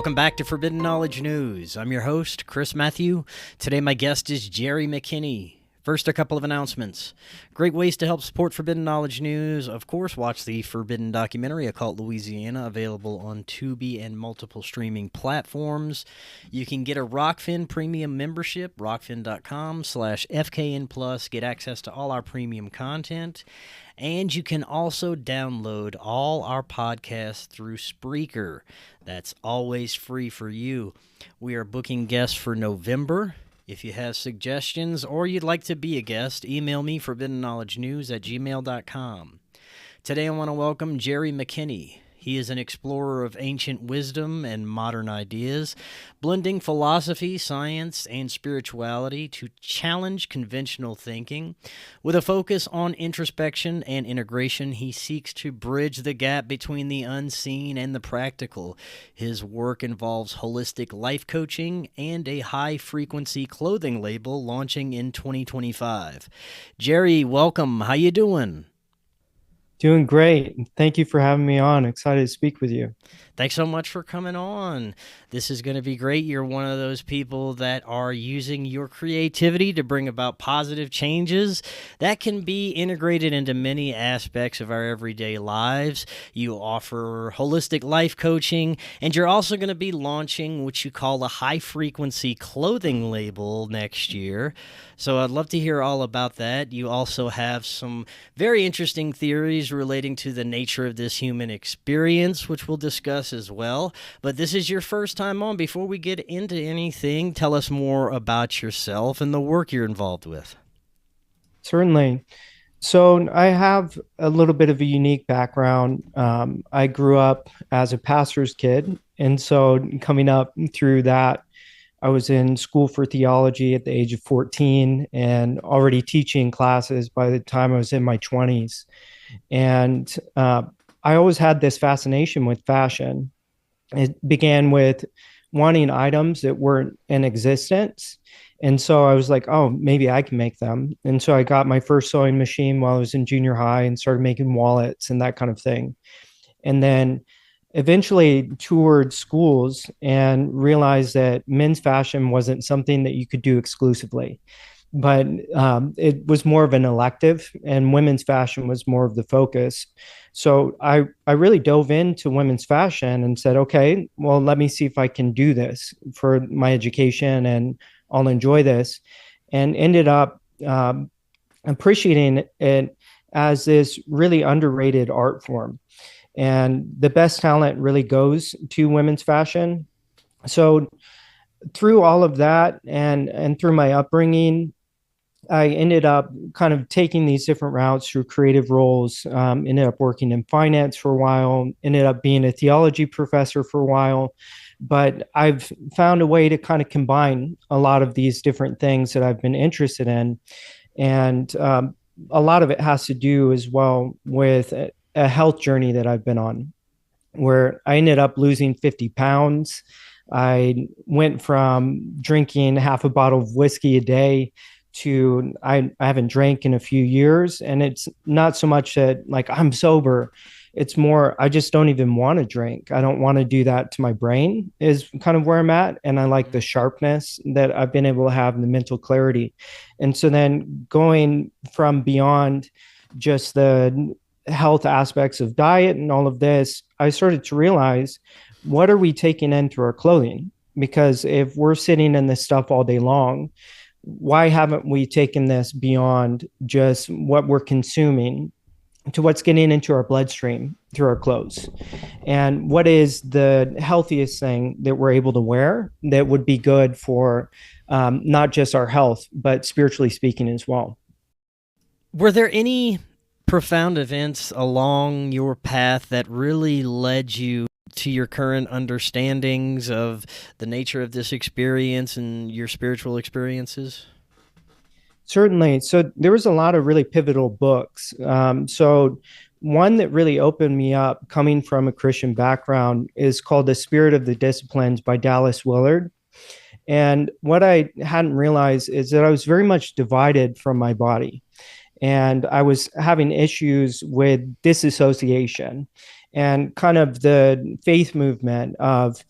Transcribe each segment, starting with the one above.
Welcome back to Forbidden Knowledge News. I'm your host, Chris Matthew. Today my guest is Jery McKinney. First, a couple of announcements. Great ways to help support Forbidden Knowledge News. Of course, watch the Forbidden documentary, Occult Louisiana, available on Tubi and multiple streaming platforms. You can get a Rokfin premium membership, rokfin.com/FKN+, get access to all our premium content. And you can also download all our podcasts through Spreaker. That's always free for you. We are booking guests for November. If you have suggestions or you'd like to be a guest, email me forbiddenknowledgenews@gmail.com. Today I want to welcome Jery McKinney. He is an explorer of ancient wisdom and modern ideas, blending philosophy, science, and spirituality to challenge conventional thinking. With a focus on introspection and integration, he seeks to bridge the gap between the unseen and the practical. His work involves holistic life coaching and a high-frequency clothing label launching in 2025. Jery, welcome. How you doing? Doing great. Thank you for having me on. Excited to speak with you. Thanks so much for coming on. This is going to be great. You're one of those people that are using your creativity to bring about positive changes that can be integrated into many aspects of our everyday lives. You offer holistic life coaching, and you're also going to be launching what you call a high-frequency clothing label next year. So I'd love to hear all about that. You also have some very interesting theories relating to the nature of this human experience, which we'll discuss as well. But this is your first time on. Before we get into anything, tell us more about yourself and the work you're involved with. Certainly. So I have a little bit of a unique background. I grew up as a pastor's kid. And so coming up through that, I was in school for theology at the age of 14 and already teaching classes by the time I was in my 20s. And I always had this fascination with fashion. It began with wanting items that weren't in existence. And so I was like, oh, maybe I can make them. And so I got my first sewing machine while I was in junior high and started making wallets and that kind of thing. And then eventually toured schools and realized that men's fashion wasn't something that you could do exclusively, but it was more of an elective, and women's fashion was more of the focus. So I really dove into women's fashion and said, okay, well, let me see if I can do this for my education and I'll enjoy this, and ended up appreciating it as this really underrated art form. And the best talent really goes to women's fashion. So through all of that and through my upbringing, I ended up kind of taking these different routes through creative roles, ended up working in finance for a while, ended up being a theology professor for a while. But I've found a way to kind of combine a lot of these different things that I've been interested in. And a lot of it has to do as well with a health journey that I've been on, where I ended up losing 50 pounds. I went from drinking half a bottle of whiskey a day to I haven't drank in a few years. And it's not so much that like I'm sober. It's more, I just don't even want to drink. I don't want to do that to my brain is kind of where I'm at. And I like the sharpness that I've been able to have and the mental clarity. And so then going from beyond just the health aspects of diet and all of this, I started to realize, what are we taking in through our clothing? Because if we're sitting in this stuff all day long, why haven't we taken this beyond just what we're consuming to what's getting into our bloodstream through our clothes? And what is the healthiest thing that we're able to wear that would be good for not just our health, but spiritually speaking as well? Were there any profound events along your path that really led you to your current understandings of the nature of this experience and your spiritual experiences? Certainly. So there was a lot of really pivotal books. So one that really opened me up coming from a Christian background is called The Spirit of the Disciplines by Dallas Willard. And what I hadn't realized is that I was very much divided from my body. And I was having issues with disassociation and kind of the faith movement of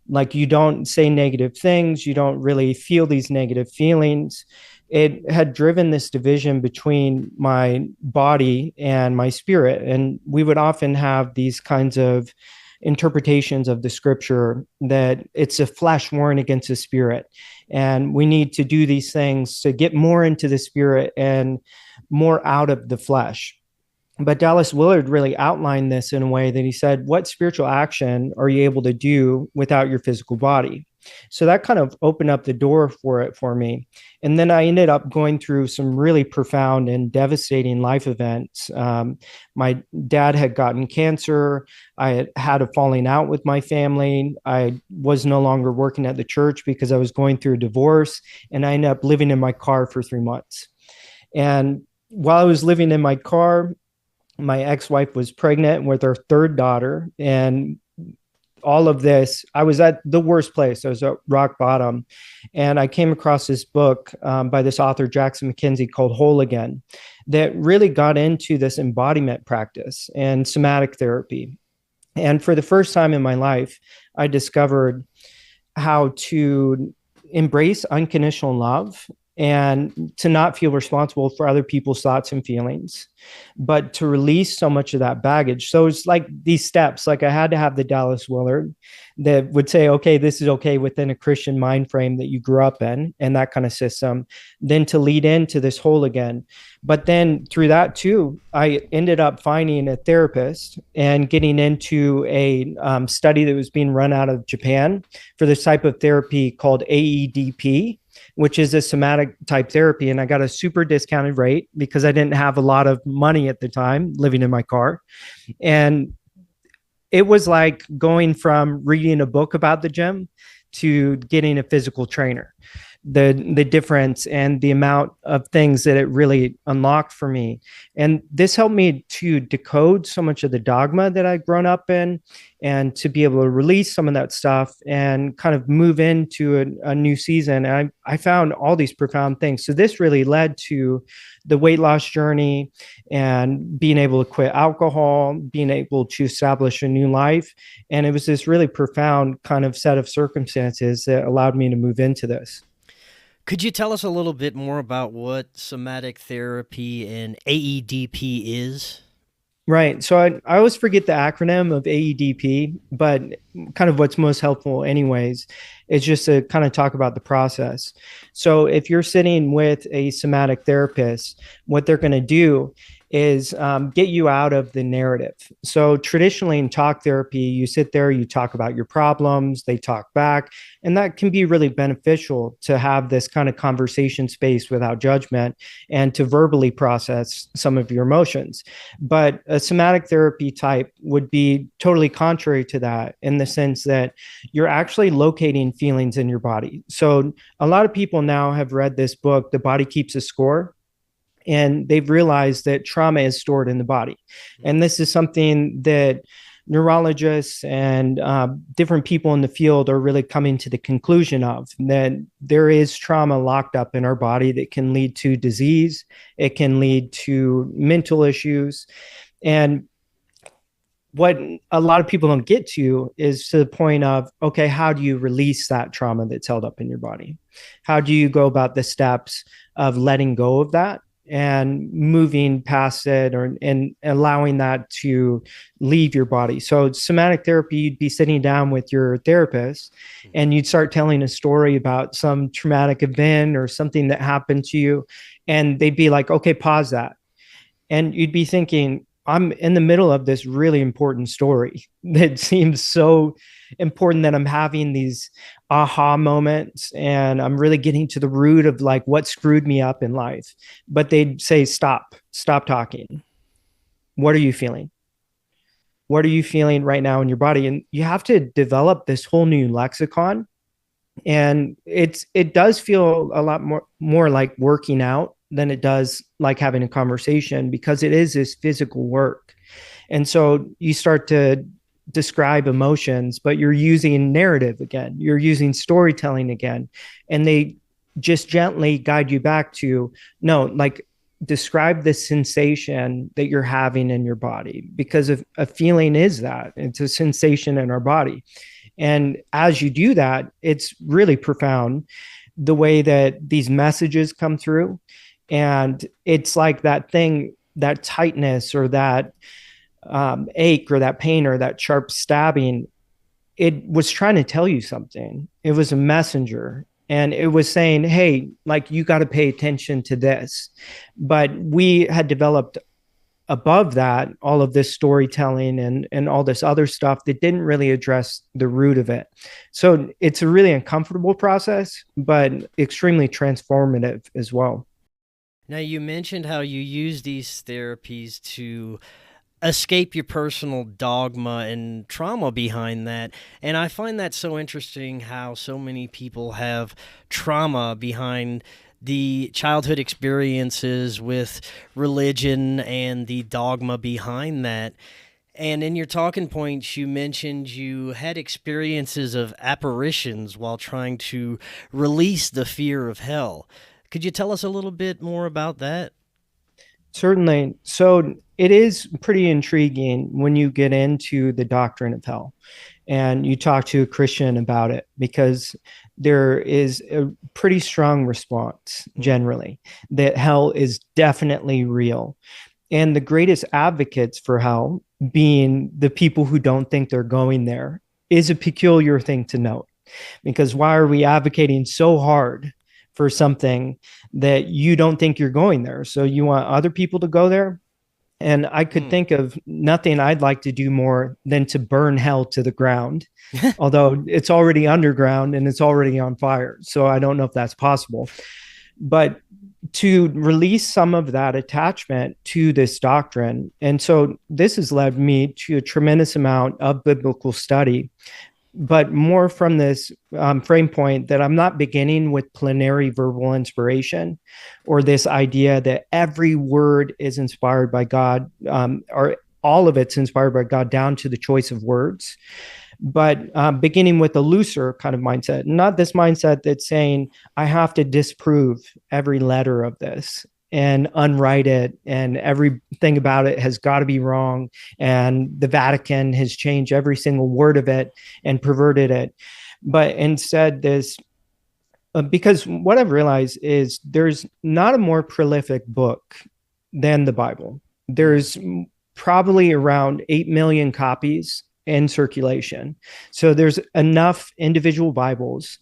Like you don't say negative things, you don't really feel these negative feelings. It had driven this division between my body and my spirit. And we would often have these kinds of interpretations of the scripture that it's a flesh warring against the spirit. And we need to do these things to get more into the spirit and more out of the flesh. But Dallas Willard really outlined this in a way that he said, what spiritual action are you able to do without your physical body? So that kind of opened up the door for it for me. And then I ended up going through some really profound and devastating life events. My dad had gotten cancer. I had had a falling out with my family. I was no longer working at the church because I was going through a divorce. And I ended up living in my car for 3 months. And while I was living in my car, my ex-wife was pregnant with our third daughter, and all of this, I was at the worst place. I was at rock bottom, and I came across this book by this author, Jackson McKenzie, called Whole Again, that really got into this embodiment practice and somatic therapy. And for the first time in my life, I discovered how to embrace unconditional love and to not feel responsible for other people's thoughts and feelings, but to release so much of that baggage. So it's like these steps, like I had to have the Dallas Willard that would say, okay, this is okay within a Christian mind frame that you grew up in and that kind of system, then to lead into this Whole Again. But then through that too, I ended up finding a therapist and getting into a study that was being run out of Japan for this type of therapy called AEDP, which is a somatic type therapy. And I got a super discounted rate because I didn't have a lot of money at the time living in my car. And it was like going from reading a book about the gym to getting a physical trainer. The difference and the amount of things that it really unlocked for me. And this helped me to decode so much of the dogma that I'd grown up in and to be able to release some of that stuff and kind of move into a new season. And I found all these profound things. So this really led to the weight loss journey and being able to quit alcohol, being able to establish a new life. And it was this really profound kind of set of circumstances that allowed me to move into this. Could you tell us a little bit more about what somatic therapy and AEDP is? Right. So I always forget the acronym of AEDP, but kind of what's most helpful anyways is just to kind of talk about the process. So if you're sitting with a somatic therapist, what they're going to do is get you out of the narrative. So traditionally in talk therapy, you sit there, you talk about your problems, they talk back, and that can be really beneficial to have this kind of conversation space without judgment and to verbally process some of your emotions. But a somatic therapy type would be totally contrary to that in the sense that you're actually locating feelings in your body. So a lot of people now have read this book, The Body Keeps a Score. And they've realized that trauma is stored in the body. And this is something that neurologists and different people in the field are really coming to the conclusion of, that there is trauma locked up in our body that can lead to disease. It can lead to mental issues. And what a lot of people don't get to is to the point of, okay, how do you release that trauma that's held up in your body? How do you go about the steps of letting go of that and moving past it and allowing that to leave your body? So somatic therapy, you'd be sitting down with your therapist and you'd start telling a story about some traumatic event or something that happened to you. And they'd be like, okay, pause that. And you'd be thinking, I'm in the middle of this really important story that seems so important that I'm having these aha moments and I'm really getting to the root of like what screwed me up in life. But they'd say, stop talking. What are you feeling? What are you feeling right now in your body? And you have to develop this whole new lexicon. And it does feel a lot more like working out than it does like having a conversation, because it is this physical work. And so you start to describe emotions, but you're using narrative again, you're using storytelling again, and they just gently guide you back to, no, like describe the sensation that you're having in your body, because a feeling is that it's a sensation in our body. And as you do that, it's really profound the way that these messages come through. And it's like that thing, that tightness or that ache or that pain or that sharp stabbing, it was trying to tell you something. It was a messenger. And it was saying, hey, like, you got to pay attention to this. But we had developed above that all of this storytelling and all this other stuff that didn't really address the root of it. So it's a really uncomfortable process, but extremely transformative as well. Now, you mentioned how you use these therapies to escape your personal dogma and trauma behind that. And I find that so interesting how so many people have trauma behind the childhood experiences with religion and the dogma behind that. And in your talking points, you mentioned you had experiences of apparitions while trying to release the fear of hell. Could you tell us a little bit more about that? Certainly. So it is pretty intriguing when you get into the doctrine of hell and you talk to a Christian about it, because there is a pretty strong response generally that hell is definitely real. And the greatest advocates for hell, being the people who don't think they're going there, is a peculiar thing to note. Because why are we advocating so hard for something that you don't think you're going there? So you want other people to go there? And I could think of nothing I'd like to do more than to burn hell to the ground, although it's already underground and it's already on fire. So I don't know if that's possible. But to release some of that attachment to this doctrine. And so this has led me to a tremendous amount of biblical study, but more from this frame point that I'm not beginning with plenary verbal inspiration or this idea that every word is inspired by God, or all of it's inspired by God down to the choice of words, but beginning with a looser kind of mindset, not this mindset that's saying, I have to disprove every letter of this and unwrite it, and everything about it has got to be wrong, and the Vatican has changed every single word of it and perverted it. But instead, this because what I've realized is there's not a more prolific book than the Bible. There's probably around 8 million copies in circulation. So there's enough individual Bibles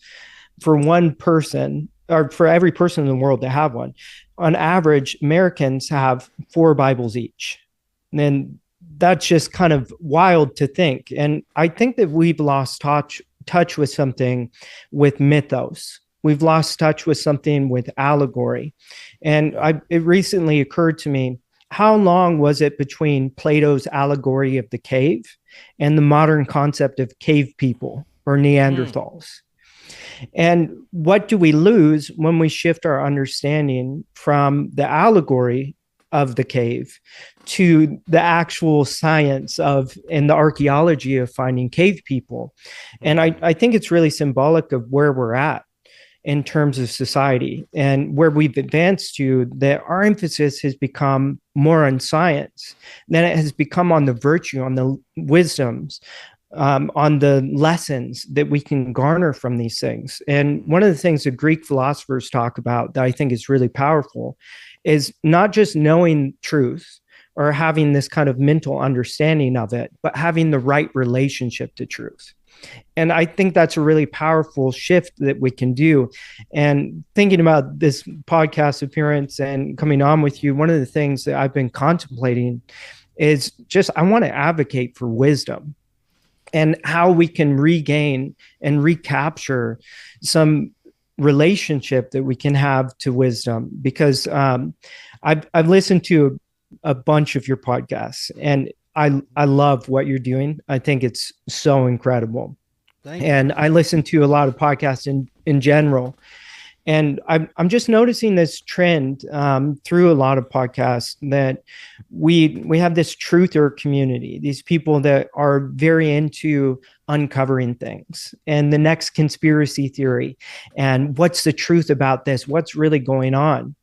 for one person, or for every person in the world to have one. On average, Americans have 4 Bibles each. And that's just kind of wild to think. And I think that we've lost touch with something with mythos. We've lost touch with something with allegory. And it recently occurred to me, how long was it between Plato's allegory of the cave and the modern concept of cave people or Neanderthals? And what do we lose when we shift our understanding from the allegory of the cave to the actual science of and the archaeology of finding cave people? And I think it's really symbolic of where we're at in terms of society and where we've advanced to, that our emphasis has become more on science than it has become on the virtue, on the wisdoms, on the lessons that we can garner from these things. And one of the things the Greek philosophers talk about that I think is really powerful is not just knowing truth or having this kind of mental understanding of it, but having the right relationship to truth. And I think that's a really powerful shift that we can do. And thinking about this podcast appearance and coming on with you, one of the things that I've been contemplating is just, I want to advocate for wisdom and how we can regain and recapture some relationship that we can have to wisdom. Because I've listened to a bunch of your podcasts, and I love what you're doing. I think it's so incredible. And I listen to a lot of podcasts in general. And I'm just noticing this trend through a lot of podcasts that we have this truther community, these people that are very into uncovering things and the next conspiracy theory and what's the truth about this, what's really going on.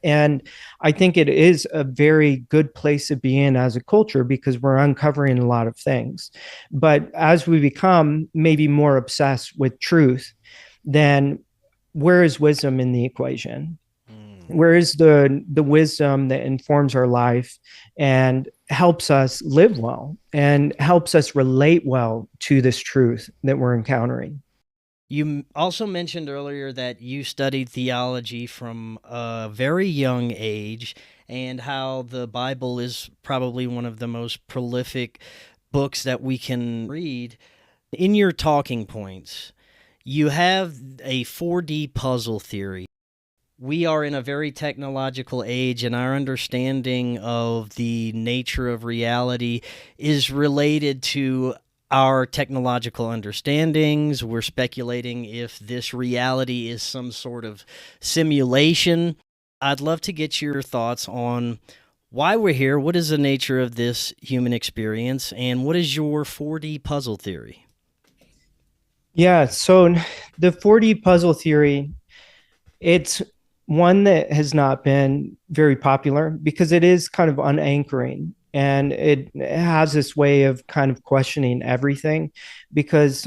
And I think it is a very good place to be in as a culture because we're uncovering a lot of things. But as we become maybe more obsessed with truth, then where is wisdom in the equation? Where is the wisdom that informs our life and helps us live well and helps us relate well to this truth that we're encountering? You also mentioned earlier that you studied theology from a very young age and how the Bible is probably one of the most prolific books that we can read. In your talking points, you have a 4D puzzle theory. We are in a very technological age, and our understanding of the nature of reality is related to our technological understandings. We're speculating if this reality is some sort of simulation. I'd love to get your thoughts on why we're here, what is the nature of this human experience, and what is your 4D puzzle theory? Yeah, so the 4D puzzle theory, it's one that has not been very popular because it is kind of unanchoring and it has this way of kind of questioning everything, because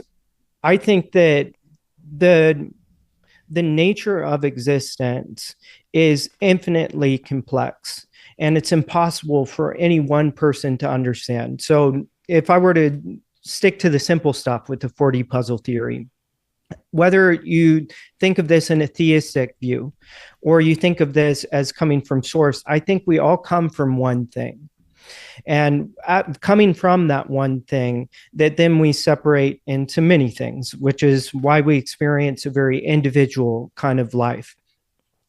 I think that the nature of existence is infinitely complex and it's impossible for any one person to understand. So if I were to stick to the simple stuff with the 4D puzzle theory, whether you think of this in a theistic view or you think of this as coming from source, I think we all come from one thing. And coming from that one thing, that then we separate into many things, which is why we experience a very individual kind of life.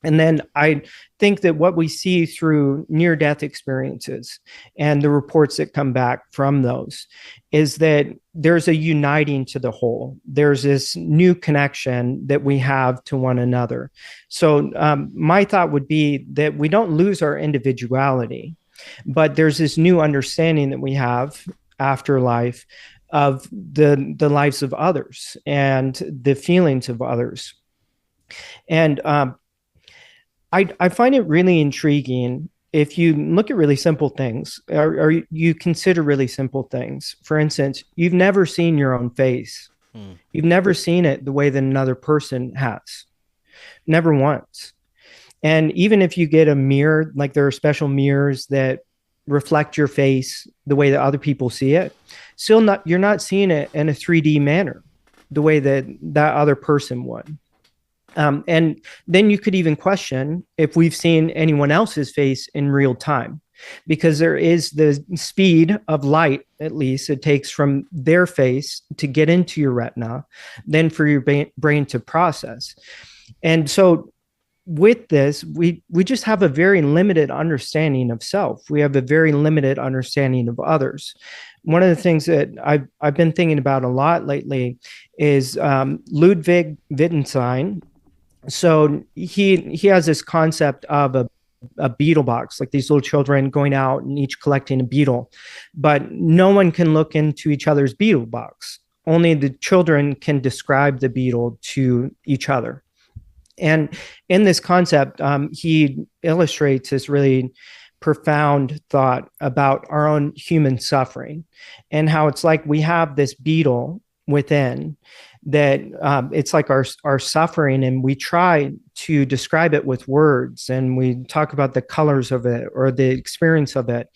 And then I think that what we see through near-death experiences and the reports that come back from those is that there's a uniting to the whole. There's this new connection that we have to one another. So my thought would be that we don't lose our individuality, but there's this new understanding that we have after life of the lives of others and the feelings of others. And I find it really intriguing if you look at really simple things or you consider really simple things. For instance, you've never seen your own face. You've never seen it the way that another person has. Never once. And even if you get a mirror, like there are special mirrors that reflect your face the way that other people see it, you're not seeing it in a 3D manner the way that that other person would. And then you could even question if we've seen anyone else's face in real time, because there is the speed of light, at least it takes from their face to get into your retina, then for your brain to process. And so with this, we just have a very limited understanding of self. We have a very limited understanding of others. One of the things that I've been thinking about a lot lately is Ludwig Wittgenstein. So he has this concept of a beetle box, like these little children going out and each collecting a beetle, but no one can look into each other's beetle box. Only the children can describe the beetle to each other. And in this concept, he illustrates this really profound thought about our own human suffering and how it's like we have this beetle within that it's like our suffering, and we try to describe it with words and we talk about the colors of it or the experience of it,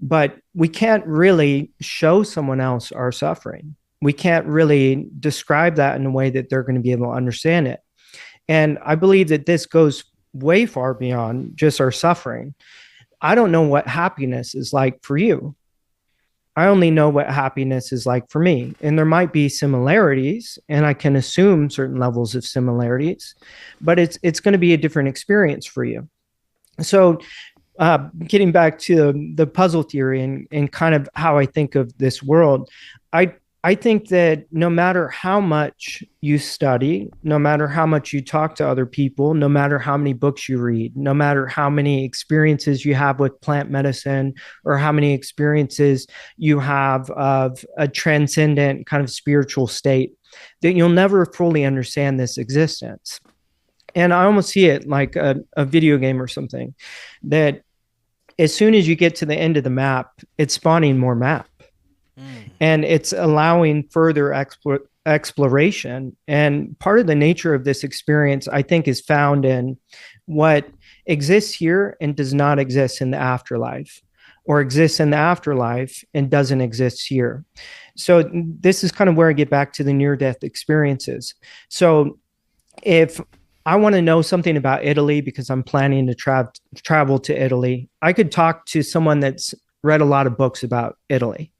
but we can't really show someone else our suffering. We can't really describe that in a way that they're going to be able to understand it. And I believe that this goes way far beyond just our suffering. I don't know what happiness is like for you. I only know what happiness is like for me. And there might be similarities, and I can assume certain levels of similarities, but it's going to be a different experience for you. So getting back to the puzzle theory and kind of how I think of this world, I think that no matter how much you study, no matter how much you talk to other people, no matter how many books you read, no matter how many experiences you have with plant medicine or how many experiences you have of a transcendent kind of spiritual state, that you'll never fully understand this existence. And I almost see it like a video game or something, that as soon as you get to the end of the map, it's spawning more map. And it's allowing further exploration. And part of the nature of this experience, I think, is found in what exists here and does not exist in the afterlife, or exists in the afterlife and doesn't exist here. So this is kind of where I get back to the near-death experiences. So if I want to know something about Italy because I'm planning to travel to Italy, I could talk to someone that's read a lot of books about Italy,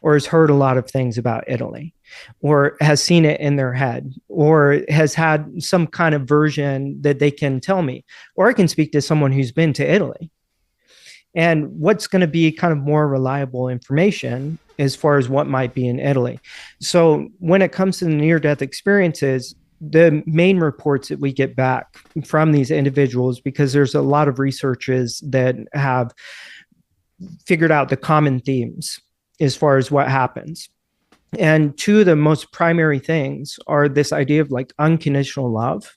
or has heard a lot of things about Italy, or has seen it in their head, or has had some kind of version that they can tell me. Or I can speak to someone who's been to Italy. And what's going to be kind of more reliable information as far as what might be in Italy. So when it comes to the near-death experiences, the main reports that we get back from these individuals, because there's a lot of researchers that have figured out the common themes as far as what happens. And two of the most primary things are this idea of like unconditional love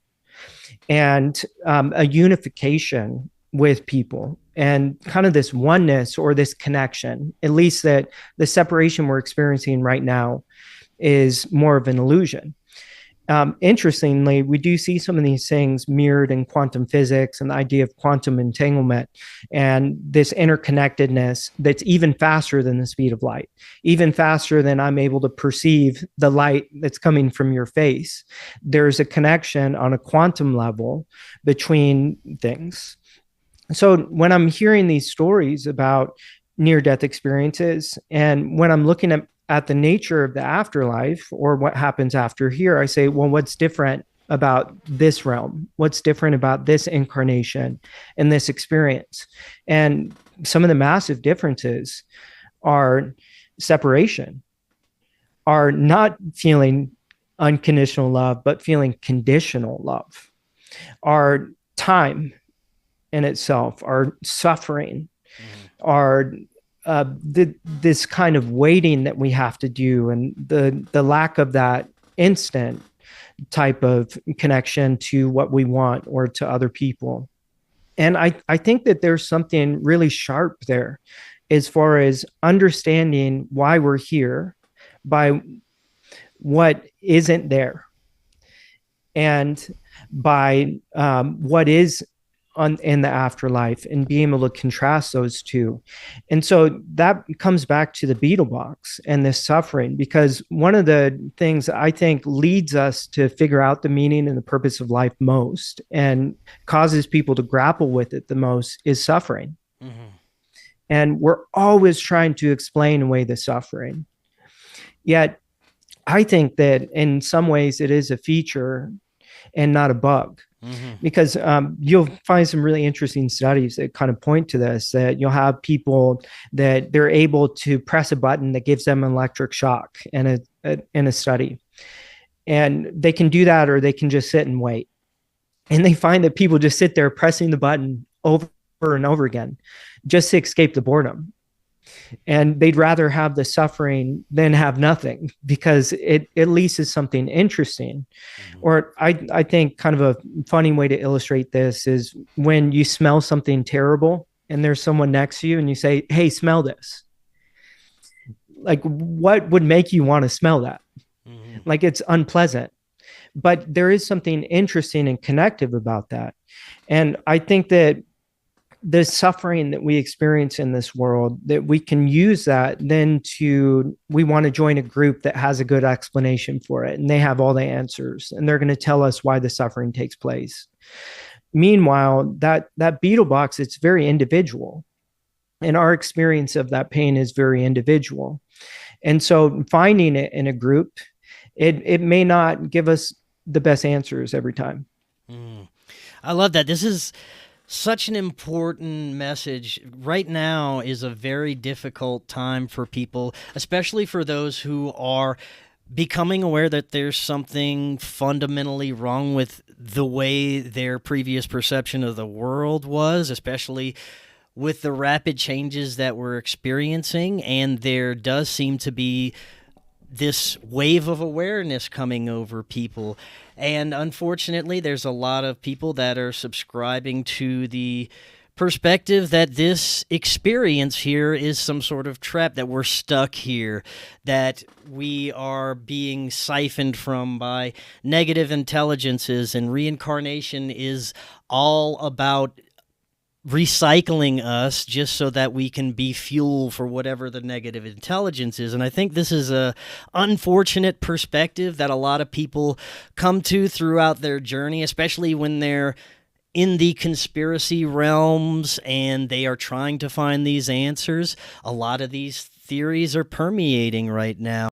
and a unification with people, and kind of this oneness or this connection, at least that the separation we're experiencing right now is more of an illusion. Interestingly, we do see some of these things mirrored in quantum physics and the idea of quantum entanglement and this interconnectedness that's even faster than the speed of light, even faster than I'm able to perceive the light that's coming from your face. There's a connection on a quantum level between things. So when I'm hearing these stories about near-death experiences, and when I'm looking at the nature of the afterlife or what happens after here, I say, well, what's different about this realm? What's different about this incarnation and this experience? And some of the massive differences are separation, are not feeling unconditional love, but feeling conditional love, are time in itself, our suffering, our this kind of waiting that we have to do, and the lack of that instant type of connection to what we want or to other people. And I think that there's something really sharp there as far as understanding why we're here by what isn't there, and by what is in the afterlife, and being able to contrast those two. And so that comes back to the beetle box and this suffering, because one of the things I think leads us to figure out the meaning and the purpose of life most, and causes people to grapple with it the most, is suffering. And we're always trying to explain away the suffering. Yet I think that in some ways it is a feature and not a bug. Because you'll find some really interesting studies that kind of point to this, that you'll have people that they're able to press a button that gives them an electric shock in a study. And they can do that, or they can just sit and wait. And they find that people just sit there pressing the button over and over again just to escape the boredom. And they'd rather have the suffering than have nothing, because it at least is something interesting. Or I think kind of a funny way to illustrate this is when you smell something terrible and there's someone next to you and you say, hey, smell this. Like, what would make you want to smell that? Like, it's unpleasant. But there is something interesting and connective about that. And I think that the suffering that we experience in this world, that we can use that then we want to join a group that has a good explanation for it, and they have all the answers, and they're going to tell us why the suffering takes place. Meanwhile, that beetle box, it's very individual, and our experience of that pain is very individual. And so finding it in a group, it may not give us the best answers every time. I love that. This is such an important message. Right now is a very difficult time for people, especially for those who are becoming aware that there's something fundamentally wrong with the way their previous perception of the world was, especially with the rapid changes that we're experiencing. And there does seem to be this wave of awareness coming over people. And unfortunately, there's a lot of people that are subscribing to the perspective that this experience here is some sort of trap, that we're stuck here, that we are being siphoned from by negative intelligences, and reincarnation is all about recycling us just so that we can be fuel for whatever the negative intelligence is. And I think this is a unfortunate perspective that a lot of people come to throughout their journey, especially when they're in the conspiracy realms and they are trying to find these answers. A lot of these theories are permeating right now.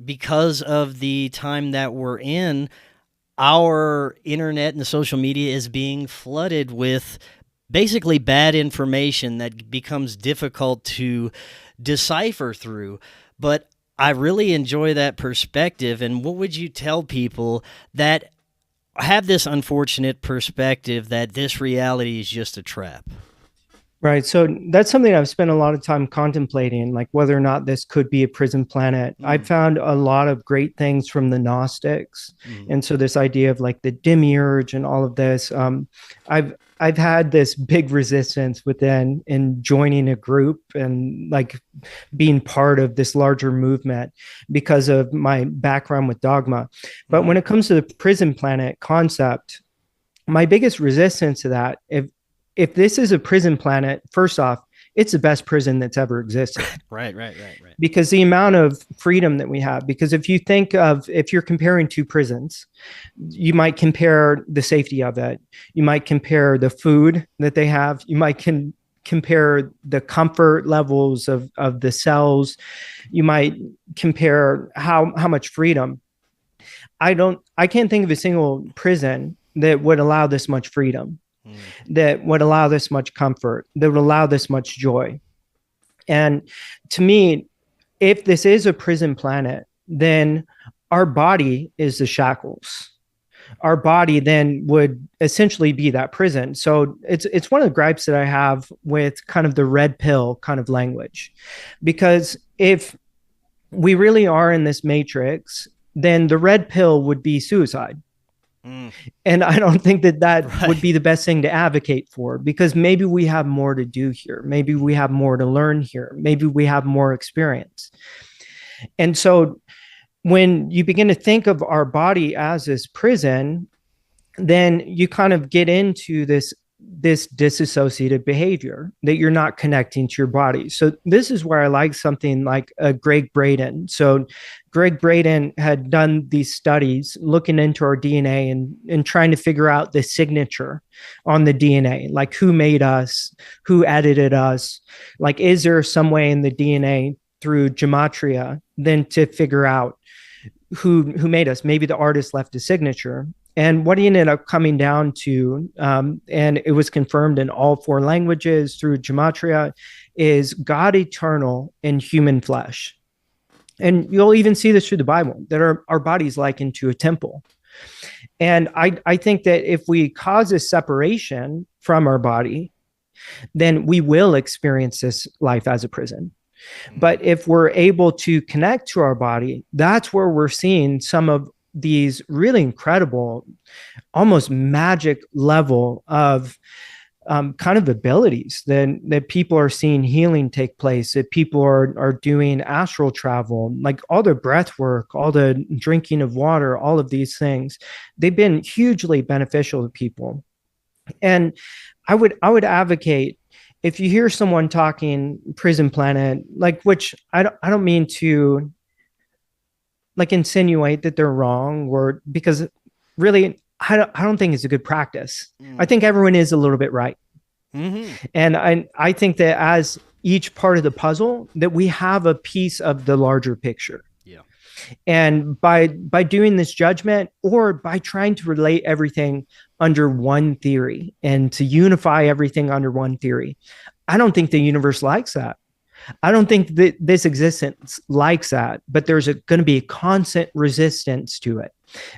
Because of the time that we're in, our internet and social media is being flooded with basically bad information that becomes difficult to decipher through. But I really enjoy that perspective. And what would you tell people that have this unfortunate perspective that this reality is just a trap? Right. So that's something I've spent a lot of time contemplating, like whether or not this could be a prison planet. I found a lot of great things from the Gnostics. And so this idea of like the demiurge and all of this, I've had this big resistance within in joining a group and like being part of this larger movement because of my background with Dogma. But when it comes to the prison planet concept, my biggest resistance to that, if this is a prison planet, first off, it's the best prison that's ever existed. Right. Because the amount of freedom that we have, because if you think of, if you're comparing two prisons, you might compare the safety of it. You might compare the food that they have. You might compare the comfort levels of the cells. You might compare how much freedom. I can't think of a single prison that would allow this much freedom, that would allow this much comfort, that would allow this much joy. And to me, if this is a prison planet, then our body is the shackles. Our body then would essentially be that prison. So it's one of the gripes that I have with kind of the red pill kind of language, because if we really are in this matrix, then the red pill would be suicide. And I don't think that would be the best thing to advocate for, because maybe we have more to do here. Maybe we have more to learn here. Maybe we have more experience. And so when you begin to think of our body as this prison, then you kind of get into this disassociative behavior that you're not connecting to your body. So this is where I like something like Greg Braden. So Greg Braden had done these studies looking into our DNA and trying to figure out the signature on the DNA, like who made us, who edited us, like is there some way in the DNA through gematria then to figure out who made us? Maybe the artist left a signature. And what he ended up coming down to, and it was confirmed in all 4 languages through gematria, is God eternal in human flesh. And you'll even see this through the Bible, that our body's likened to a temple. And I think that if we cause a separation from our body, then we will experience this life as a prison. But if we're able to connect to our body, that's where we're seeing some of these really incredible, almost magic level of kind of abilities that people are seeing healing take place, that people are doing astral travel, like all the breath work, all the drinking of water, all of these things. They've been hugely beneficial to people. And I would advocate, if you hear someone talking prison planet, like, which I don't mean to like insinuate that they're wrong, or because really I don't think it's a good practice. I think everyone is a little bit right. And I think that as each part of the puzzle, that we have a piece of the larger picture. Yeah. And by doing this judgment, or by trying to relate everything under one theory and to unify everything under one theory, I don't think the universe likes that. I don't think that this existence likes that, but there's going to be a constant resistance to it.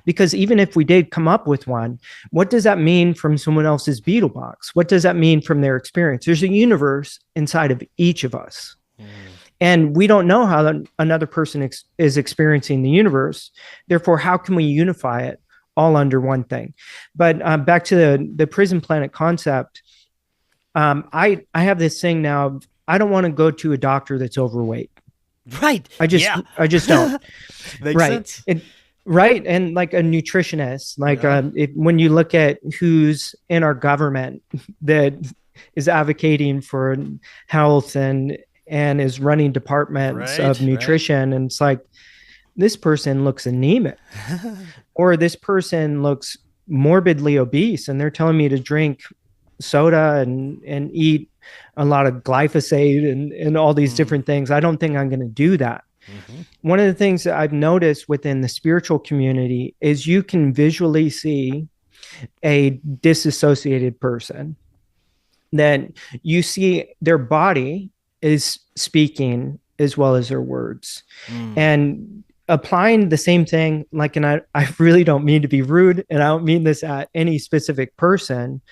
Because even if we did come up with one, what does that mean from someone else's beetle box? What does that mean from their experience? There's a universe inside of each of us. And we don't know how another person is experiencing the universe. Therefore, how can we unify it all under one thing? But back to the prison planet concept, I have this thing now. I don't want to go to a doctor that's overweight. Right. I just don't. Makes sense. Right. And like a nutritionist, like when you look at who's in our government that is advocating for health and is running departments of nutrition, and it's like, this person looks anemic or this person looks morbidly obese, and they're telling me to drink soda and eat a lot of glyphosate and all these different things. I don't think I'm going to do that. One of the things that I've noticed within the spiritual community is you can visually see a disassociated person, that you see their body is speaking as well as their words. And applying the same thing, like, and I really don't mean to be rude, and I don't mean this at any specific person,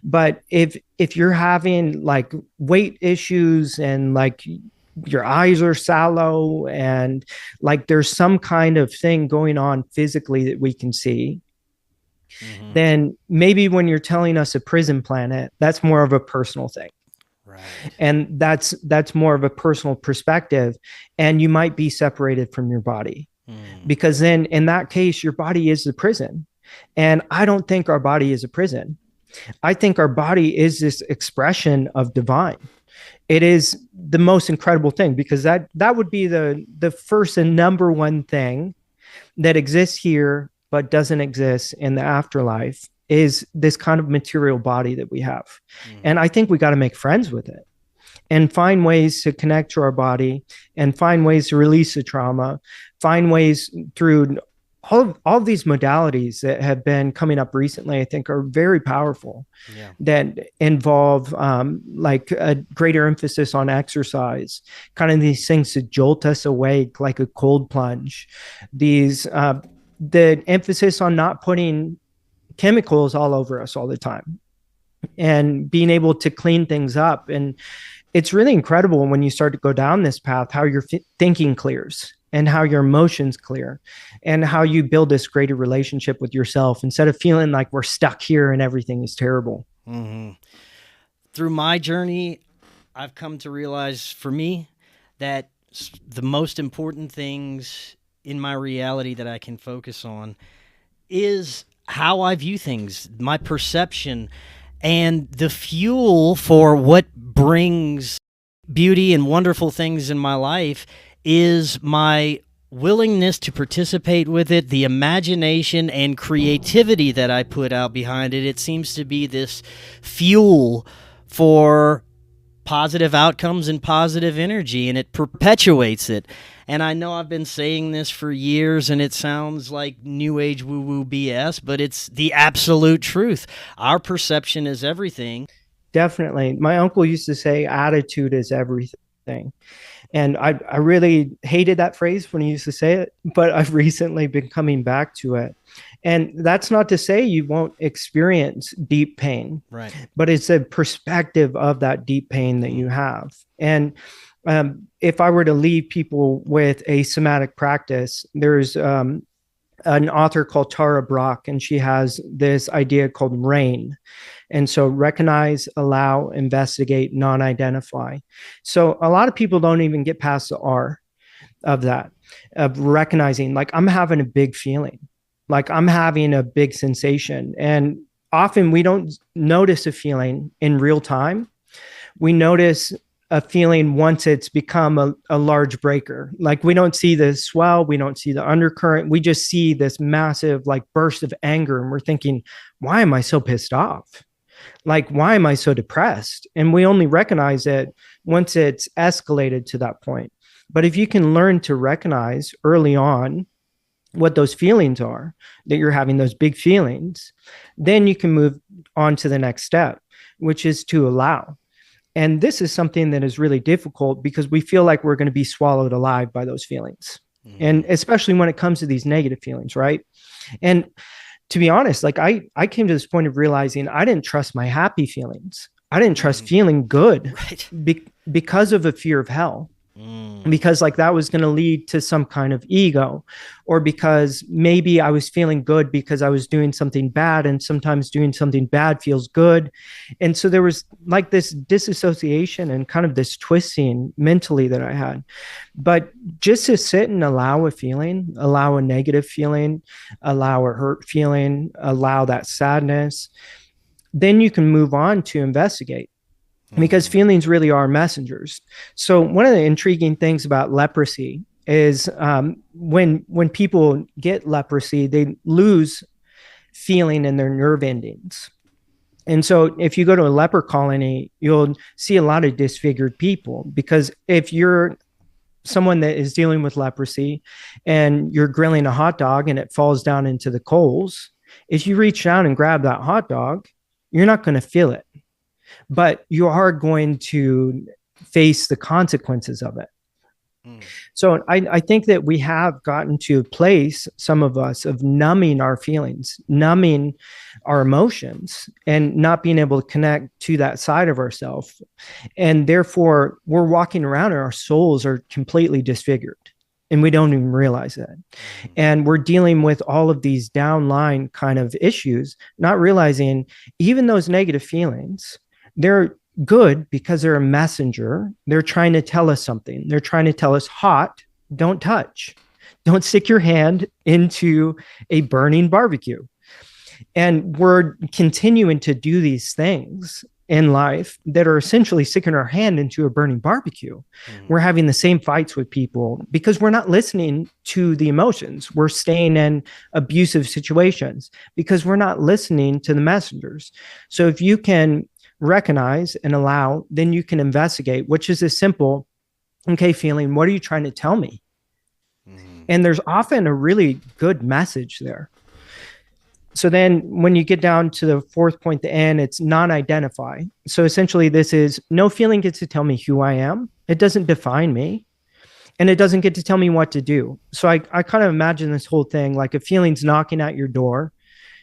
but if you're having like weight issues and like your eyes are sallow and like there's some kind of thing going on physically that we can see, then maybe when you're telling us a prison planet, that's more of a personal thing. Right. And that's more of a personal perspective, and you might be separated from your body, because then in that case, your body is the prison. And I don't think our body is a prison. I think our body is this expression of divine. It is the most incredible thing, because that would be the first and number one thing that exists here but doesn't exist in the afterlife, is this kind of material body that we have. And I think we got to make friends with it and find ways to connect to our body and find ways to release the trauma, find ways through all of these modalities that have been coming up recently, I think are very powerful, that involve like a greater emphasis on exercise, kind of these things to jolt us awake, like a cold plunge, these, the emphasis on not putting chemicals all over us all the time and being able to clean things up. And it's really incredible when you start to go down this path, how your thinking clears and how your emotions clear and how you build this greater relationship with yourself instead of feeling like we're stuck here and everything is terrible. Through my journey, I've come to realize, for me, that the most important things in my reality that I can focus on is how I view things, my perception, and the fuel for what brings beauty and wonderful things in my life is my willingness to participate with it, the imagination and creativity that I put out behind it. It seems to be this fuel for positive outcomes and positive energy, and it perpetuates it. And I know I've been saying this for years, and it sounds like new age woo-woo BS, but it's the absolute truth. Our perception is everything. Definitely. My uncle used to say attitude is everything. And I really hated that phrase when he used to say it, but I've recently been coming back to it. And that's not to say you won't experience deep pain, right? But it's a perspective of that deep pain that you have. And if I were to leave people with a somatic practice, there's an author called Tara Brach, and she has this idea called RAIN. And so recognize, allow, investigate, non-identify. So a lot of people don't even get past the R of that, of recognizing, like, I'm having a big feeling, like I'm having a big sensation. And often we don't notice a feeling in real time. We notice a feeling once it's become a large breaker. Like, we don't see the swell, we don't see the undercurrent. We just see this massive like burst of anger, and we're thinking, why am I so pissed off? Like, why am I so depressed? And we only recognize it once it's escalated to that point. But if you can learn to recognize early on what those feelings are, that you're having those big feelings, then you can move on to the next step, which is to allow. And this is something that is really difficult because we feel like we're going to be swallowed alive by those feelings. And especially when it comes to these negative feelings, right? And to be honest, like I came to this point of realizing I didn't trust my happy feelings. I didn't trust feeling good, right? Because of a fear of hell. because like that was going to lead to some kind of ego, or because maybe I was feeling good because I was doing something bad, and sometimes doing something bad feels good. And so there was like this disassociation and kind of this twisting mentally that I had. But just to sit and allow a feeling, allow a negative feeling, allow a hurt feeling, allow that sadness, then you can move on to investigate, because feelings really are messengers. So one of the intriguing things about leprosy is when people get leprosy, they lose feeling in their nerve endings. And so if you go to a leper colony, you'll see a lot of disfigured people, because if you're someone that is dealing with leprosy and you're grilling a hot dog and it falls down into the coals, if you reach down and grab that hot dog, you're not going to feel it, but you are going to face the consequences of it. So I think that we have gotten to a place, some of us, of numbing our feelings, numbing our emotions, and not being able to connect to that side of ourselves. And therefore, we're walking around and our souls are completely disfigured, and we don't even realize that. And we're dealing with all of these downline kind of issues, not realizing even those negative feelings, they're good because they're a messenger. They're trying to tell us something. They're trying to tell us, hot, don't touch. Don't stick your hand into a burning barbecue. And we're continuing to do these things in life that are essentially sticking our hand into a burning barbecue. We're having the same fights with people because we're not listening to the emotions. We're staying in abusive situations because we're not listening to the messengers. So if you can recognize and allow, then you can investigate, which is a simple, okay, feeling, what are you trying to tell me? And there's often a really good message there. So then when you get down to the fourth point, the end, it's non-identify. So essentially this is, no feeling gets to tell me who I am. It doesn't define me, and it doesn't get to tell me what to do. So I kind of imagine this whole thing like a feeling's knocking at your door.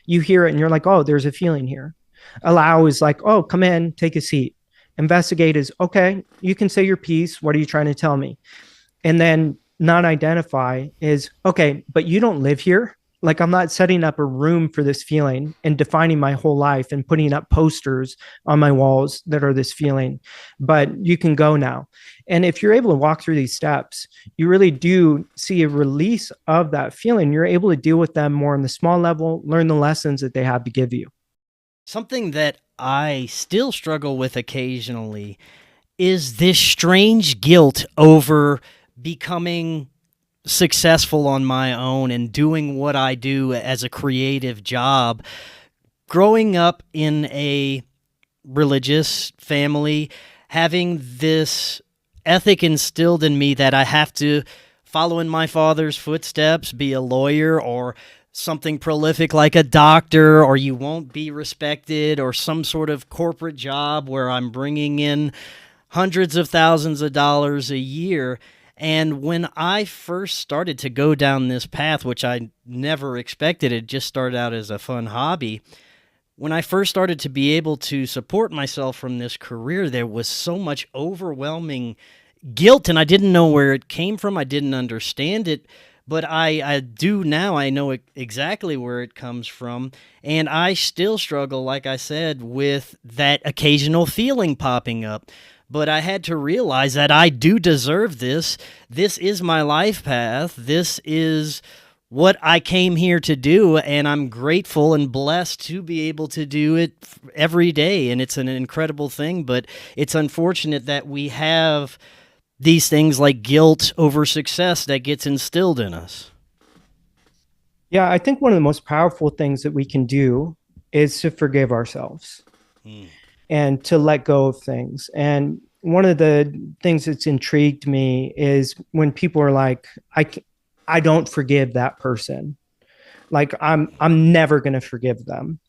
You hear it and you're like, oh, there's a feeling here. Allow is like, oh, come in, take a seat. Investigate is, okay, you can say your piece. What are you trying to tell me? And then non-identify is, okay, but you don't live here. Like, I'm not setting up a room for this feeling and defining my whole life and putting up posters on my walls that are this feeling, but you can go now. And if you're able to walk through these steps, you really do see a release of that feeling. You're able to deal with them more on the small level, learn the lessons that they have to give you. Something that I still struggle with occasionally is this strange guilt over becoming successful on my own and doing what I do as a creative job. Growing up in a religious family, having this ethic instilled in me that I have to follow in my father's footsteps, be a lawyer or something prolific like a doctor, or you won't be respected, or some sort of corporate job where I'm bringing in hundreds of thousands of dollars a year. And when I first started to go down this path, which I never expected, it just started out as a fun hobby. When I first started to be able to support myself from this career, there was so much overwhelming guilt, and I didn't know where it came from. I didn't understand it. But I do now. I know exactly where it comes from. And I still struggle, like I said, with that occasional feeling popping up. But I had to realize that I do deserve this. This is my life path. This is what I came here to do. And I'm grateful and blessed to be able to do it every day. And it's an incredible thing. But it's unfortunate that we have these things like guilt over success that gets instilled in us. Yeah, I think one of the most powerful things that we can do is to forgive ourselves and to let go of things. And one of the things that's intrigued me is when people are like, I don't forgive that person. Like, I'm never going to forgive them.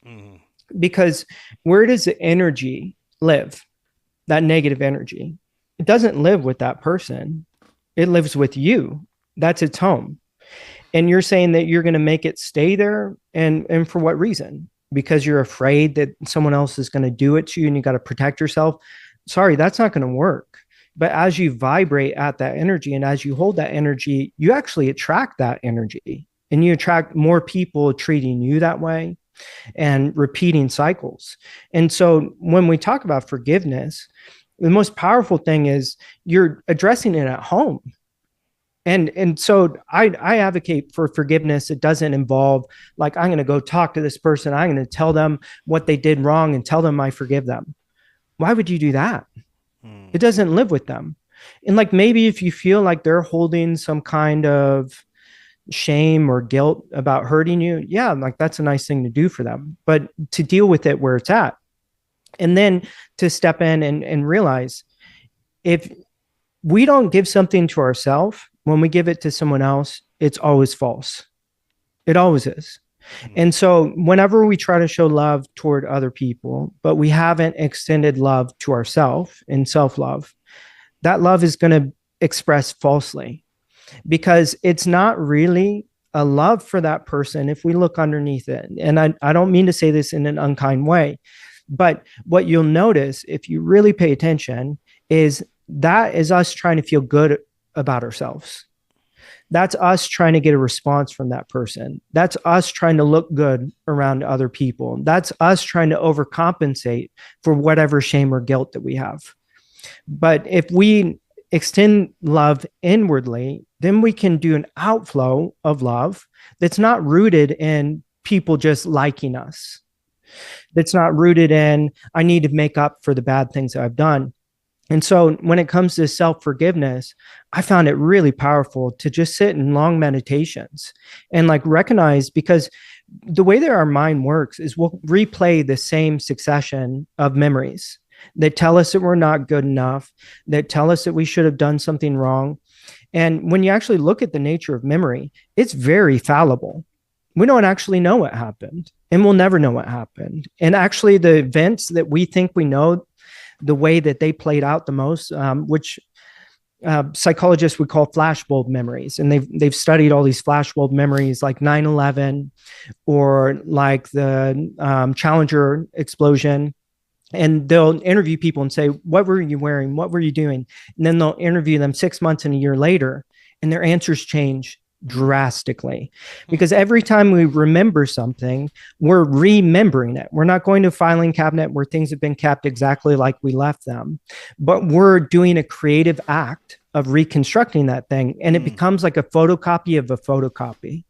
Because where does the energy live? That negative energy. It doesn't live with that person. It lives with you. That's its home. And you're saying that you're going to make it stay there. And for what reason? Because you're afraid that someone else is going to do it to you and you got to protect yourself. Sorry, that's not going to work. But as you vibrate at that energy and as you hold that energy, you actually attract that energy, and you attract more people treating you that way and repeating cycles. And so when we talk about forgiveness, the most powerful thing is you're addressing it at home. And so I advocate for forgiveness. It doesn't involve like, I'm going to go talk to this person, I'm going to tell them what they did wrong and tell them I forgive them. Why would you do that? It doesn't live with them. And like, maybe if you feel like they're holding some kind of shame or guilt about hurting you, yeah, like that's a nice thing to do for them, but to deal with it where it's at. And then to step in and realize, if we don't give something to ourselves, when we give it to someone else, it's always false. It always is. And so whenever we try to show love toward other people, but we haven't extended love to ourselves in self-love, that love is going to express falsely, because it's not really a love for that person if we look underneath it. And I don't mean to say this in an unkind way, but what you'll notice if you really pay attention is that is us trying to feel good about ourselves. That's us trying to get a response from that person. That's us trying to look good around other people. That's us trying to overcompensate for whatever shame or guilt that we have. But if we extend love inwardly, then we can do an outflow of love that's not rooted in people just liking us. That's not rooted in, I need to make up for the bad things that I've done. And so when it comes to self-forgiveness, I found it really powerful to just sit in long meditations and like recognize, because the way that our mind works is we'll replay the same succession of memories that tell us that we're not good enough, that tell us that we should have done something wrong. And when you actually look at the nature of memory, it's very fallible. We don't actually know what happened, and we'll never know what happened. And actually the events that we think we know, the way that they played out the most, which psychologists would call flashbulb memories. And they've studied all these flashbulb memories like 9/11 or like the Challenger explosion. And they'll interview people and say, what were you wearing? What were you doing? And then they'll interview them 6 months and a year later, and their answers change drastically, because every time we remember something, we're remembering it. We're not going to a filing cabinet where things have been kept exactly like we left them, but we're doing a creative act of reconstructing that thing, and it becomes like a photocopy of a photocopy.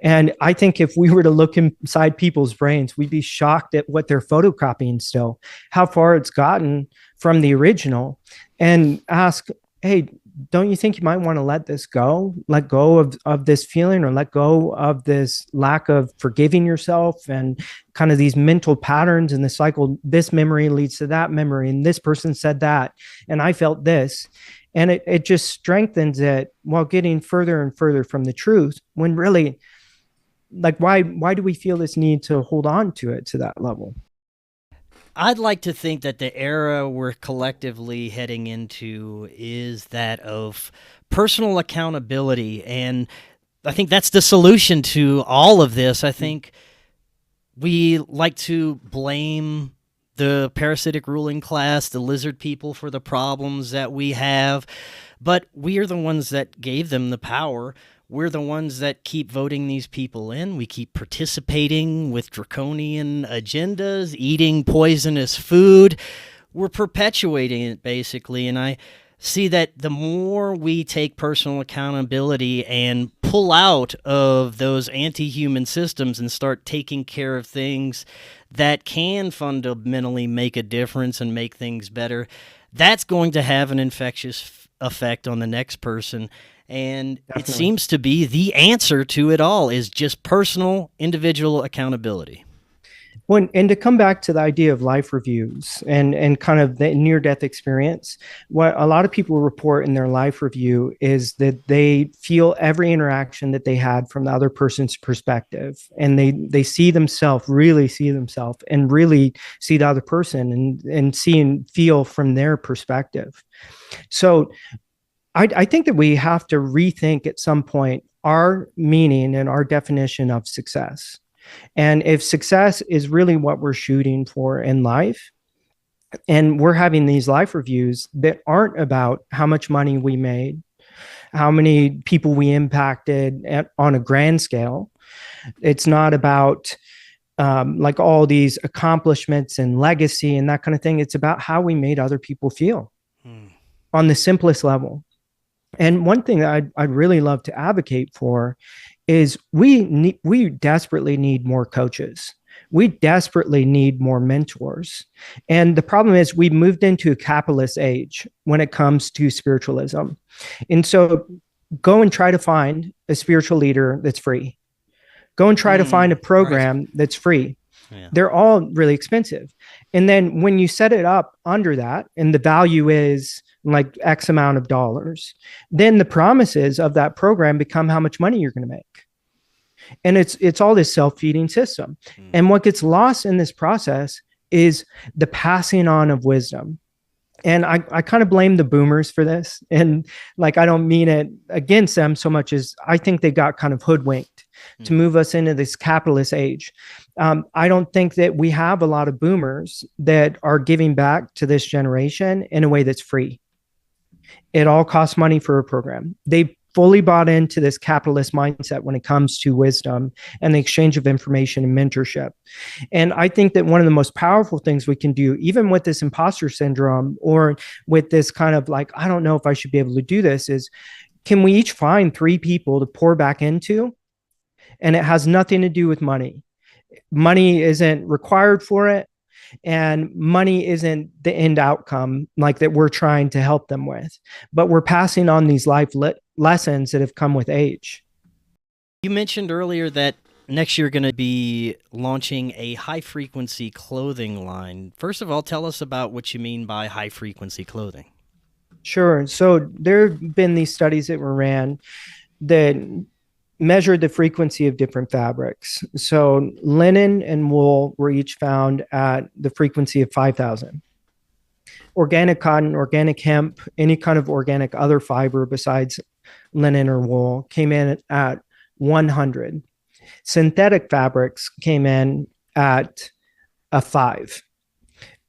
And I think if we were to look inside people's brains, we'd be shocked at what they're photocopying still, how far it's gotten from the original, and ask, hey, don't you think you might want to let this go? Let go of this feeling, or let go of this lack of forgiving yourself and kind of these mental patterns in the cycle. This memory leads to that memory, and this person said that, and I felt this. And it just strengthens it while getting further and further from the truth, when really, like, why do we feel this need to hold on to it to that level? I'd like to think that the era we're collectively heading into is that of personal accountability. And I think that's the solution to all of this. I think we like to blame the parasitic ruling class, the lizard people, for the problems that we have, but we are the ones that gave them the power. We're the ones that keep voting these people in. We keep participating with draconian agendas, eating poisonous food. We're perpetuating it, basically. And I see that the more we take personal accountability and pull out of those anti-human systems and start taking care of things that can fundamentally make a difference and make things better, that's going to have an infectious effect on the next person. And Definitely. It seems to be the answer to it all is just personal, individual accountability. And to come back to the idea of life reviews and kind of the near-death experience, what a lot of people report in their life review is that they feel every interaction that they had from the other person's perspective, and they see themselves, really see themselves, and really see the other person and see and feel from their perspective. So I think that we have to rethink at some point our meaning and our definition of success. And if success is really what we're shooting for in life, And we're having these life reviews that aren't about how much money we made, how many people we impacted on a grand scale. It's not about like all these accomplishments and legacy and that kind of thing. It's about how we made other people feel on the simplest level. And one thing that I'd really love to advocate for is we desperately need more coaches. We desperately need more mentors. And the problem is we moved into a capitalist age when it comes to spiritualism. And so go and try to find a spiritual leader that's free. Go and try to find a program that's free. Yeah. They're all really expensive. And then when you set it up under that, and the value is like X amount of dollars, then the promises of that program become how much money you're going to make. And it's all this self-feeding system. And what gets lost in this process is the passing on of wisdom. And I kind of blame the boomers for this. And like, I don't mean it against them so much as I think they got kind of hoodwinked to move us into this capitalist age. I don't think that we have a lot of boomers that are giving back to this generation in a way that's free. It all costs money for a program. They fully bought into this capitalist mindset when it comes to wisdom and the exchange of information and mentorship. And I think that one of the most powerful things we can do, even with this imposter syndrome or with this kind of like, I don't know if I should be able to do this, is can we each find 3 people to pour back into? And it has nothing to do with money. Money isn't required for it. And money isn't the end outcome like that we're trying to help them with, but we're passing on these life lessons that have come with age. You mentioned earlier that next year you're going to be launching a high-frequency clothing line. First of all, tell us about what you mean by high-frequency clothing. Sure. So there have been these studies that were ran that measured the frequency of different fabrics. So linen and wool were each found at the frequency of 5,000. Organic cotton, organic hemp, any kind of organic other fiber besides linen or wool came in at 100. Synthetic fabrics came in at a 5.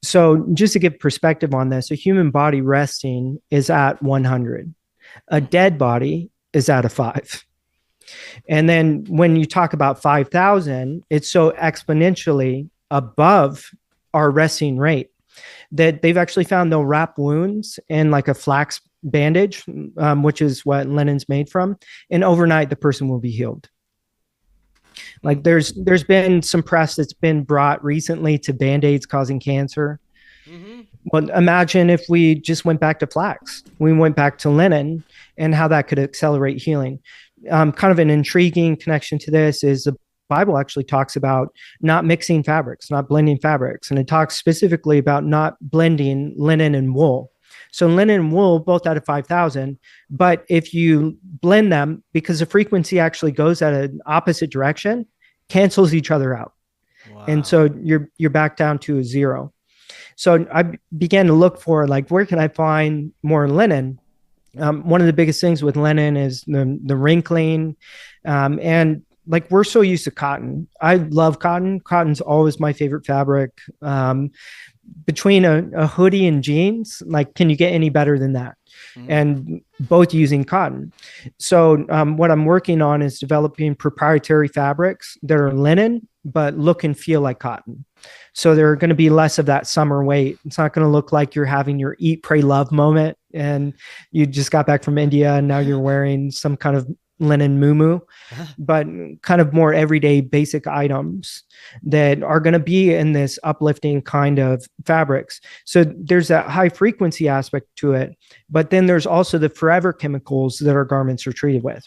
So just to give perspective on this, a human body resting is at 100. A dead body is at a 5. And then when you talk about 5,000, it's so exponentially above our resting rate that they've actually found they'll wrap wounds in like a flax bandage, which is what linen's made from, and overnight the person will be healed. Like there's been some press that's been brought recently to Band-Aids causing cancer. Well, imagine if we just went back to flax, we went back to linen, and how that could accelerate healing. Kind of an intriguing connection to this is the Bible actually talks about not mixing fabrics, not blending fabrics. And it talks specifically about not blending linen and wool. So linen and wool, both out of 5,000. But if you blend them, because the frequency actually goes at an opposite direction, cancels each other out. Wow. And so you're back down to a 0. So I began to look for like, where can I find more linen? One of the biggest things with linen is the wrinkling. And like, we're so used to cotton. I love cotton. Cotton's always my favorite fabric. Between a hoodie and jeans, like, can you get any better than that? And both using cotton. So what I'm working on is developing proprietary fabrics that are linen, but look and feel like cotton. So there are going to be less of that summer weight. It's not going to look like you're having your eat, pray, love moment and you just got back from India and now you're wearing some kind of linen muumuu, but kind of more everyday basic items that are going to be in this uplifting kind of fabrics. So there's that high frequency aspect to it, but then there's also the forever chemicals that our garments are treated with.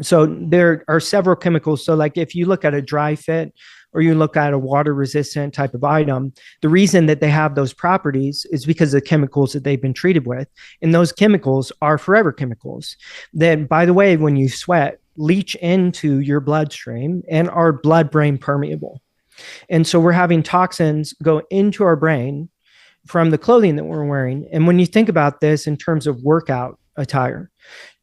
So there are several chemicals. So like if you look at a dry fit or you look at a water resistant type of item, the reason that they have those properties is because of the chemicals that they've been treated with. And those chemicals are forever chemicals that, by the way, when you sweat, leach into your bloodstream and are blood-brain permeable. And so we're having toxins go into our brain from the clothing that we're wearing. And when you think about this in terms of workout attire,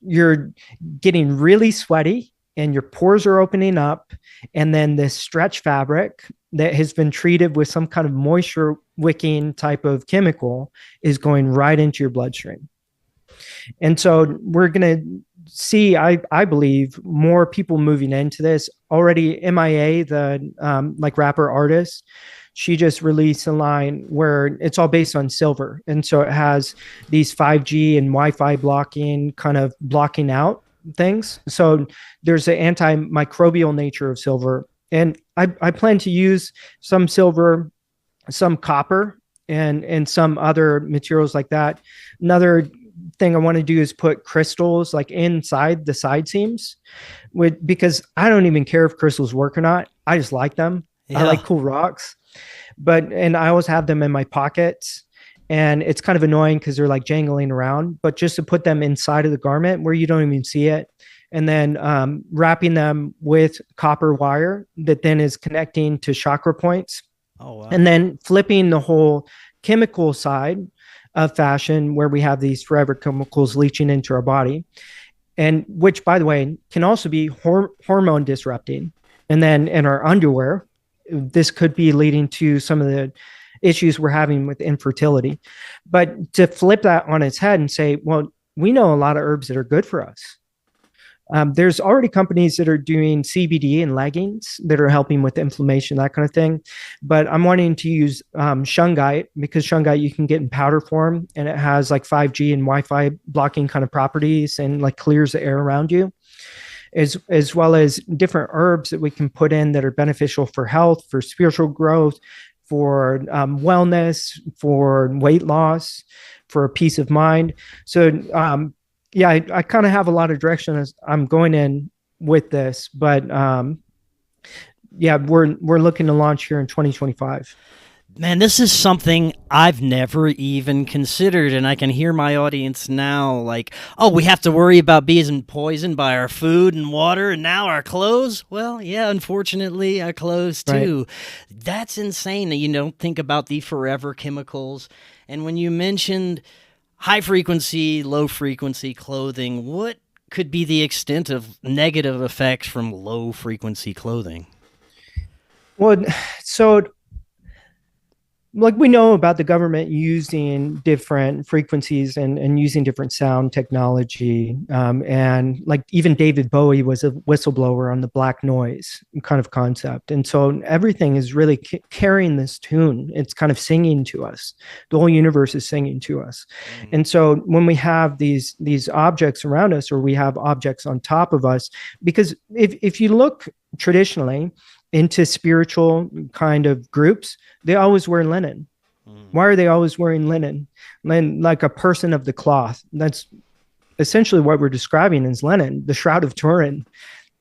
you're getting really sweaty and your pores are opening up, and then this stretch fabric that has been treated with some kind of moisture wicking type of chemical is going right into your bloodstream. And so we're going to see, I believe, more people moving into this. Already MIA, the like rapper artist, she just released a line where it's all based on silver. And so it has these 5G and Wi-Fi blocking, kind of blocking out things. So there's an antimicrobial nature of silver. And I plan to use some silver, some copper, and some other materials like that. Another thing I want to do is put crystals like inside the side seams, because I don't even care if crystals work or not. I just like them. Yeah. I like cool rocks. And I always have them in my pockets, and it's kind of annoying because they're like jangling around, but just to put them inside of the garment where you don't even see it. And then wrapping them with copper wire that then is connecting to chakra points. Oh, wow. And then flipping the whole chemical side of fashion, where we have these forever chemicals leaching into our body, and which, by the way, can also be hormone disrupting. And then in our underwear, this could be leading to some of the issues we're having with infertility. But to flip that on its head and say, well, we know a lot of herbs that are good for us. There's already companies that are doing CBD and leggings that are helping with inflammation, that kind of thing. But I'm wanting to use shungite, because shungite you can get in powder form, and it has like 5G and Wi-Fi blocking kind of properties, and like clears the air around you, as well as different herbs that we can put in that are beneficial for health, for spiritual growth, for wellness, for weight loss, for peace of mind. So yeah, I kind of have a lot of direction as I'm going in with this, but yeah, we're looking to launch here in 2025. Man, this is something I've never even considered, and I can hear my audience now like, oh, we have to worry about being poisoned by our food and water, and now our clothes? Well, yeah, unfortunately, our clothes too. Right. That's insane that you don't think about the forever chemicals. And when you mentioned high frequency, low frequency clothing, what could be the extent of negative effects from low frequency clothing? Well, so like we know about the government using different frequencies and using different sound technology. And like even David Bowie was a whistleblower on the black noise kind of concept. And so everything is really carrying this tune. It's kind of singing to us. The whole universe is singing to us. Mm-hmm. And so when we have these objects around us, or we have objects on top of us, because if you look traditionally into spiritual kind of groups, they always wear linen. Why are they always wearing linen? Like a person of the cloth. That's essentially what we're describing as linen, the Shroud of Turin.